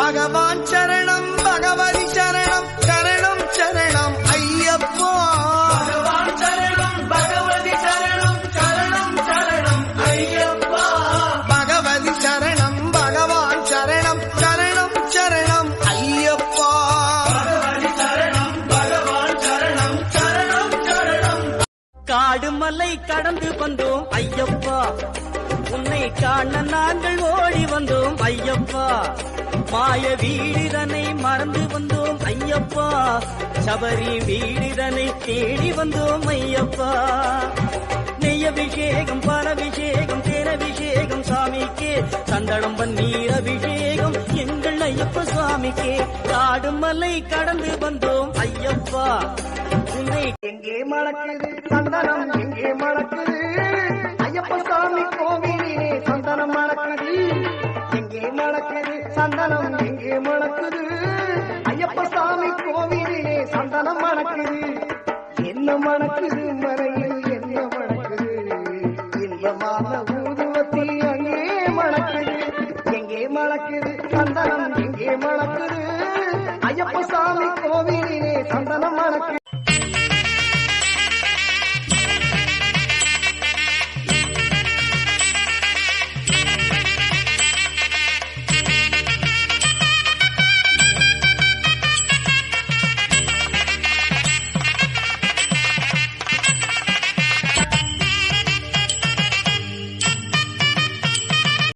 பகவான் சரணம் பகவதி சரணம் சரணம் சரணம் ஐயப்பா பகவான் சரணம் பகவதி சரணம் சரணம் சரணம் ஐயப்பா பகவதி சரணம் பகவான் சரணம் சரணம் சரணம் ஐயப்பா பகவதி சரணம் பகவான் சரணம் சரணம் சரணம் காடு மலை கடந்து வந்தோம் ஐயப்பா உன்னை காண நாங்கள் ஓடி வந்தோம் ஐயப்பா மாய வீடுதனை மறந்து வந்தோம் ஐயப்பா சபரி வீடுதனை தேடி வந்தோம் ஐயப்பா நெய்யபிஷேகம் பரபிஷேகம் தேனபிஷேகம் சாமிக்கே சந்தனம் பன்னீர் அபிஷேகம் எங்கள் ஐயப்ப சுவாமிக்கே காடு மலை கடந்து வந்தோம் ஐயப்பா உன்னை எங்கே மணக்குது சந்தனம் எங்கே மணக்குது ஐயப்ப சாமி கோவிலே சந்தனம் மணக்குது எங்கே மணக்குது சந்தனம் எங்கே மணக்குது ஐயப்ப சாமி கோவிலே சந்தனம் மணக்குது என்ன மணக்குது மறையில் என்ன மணக்குது இன்பமான ஊதுவத்தி அங்கே மணக்குது எங்கே மணக்குது சந்தனம் எங்கே மணக்குது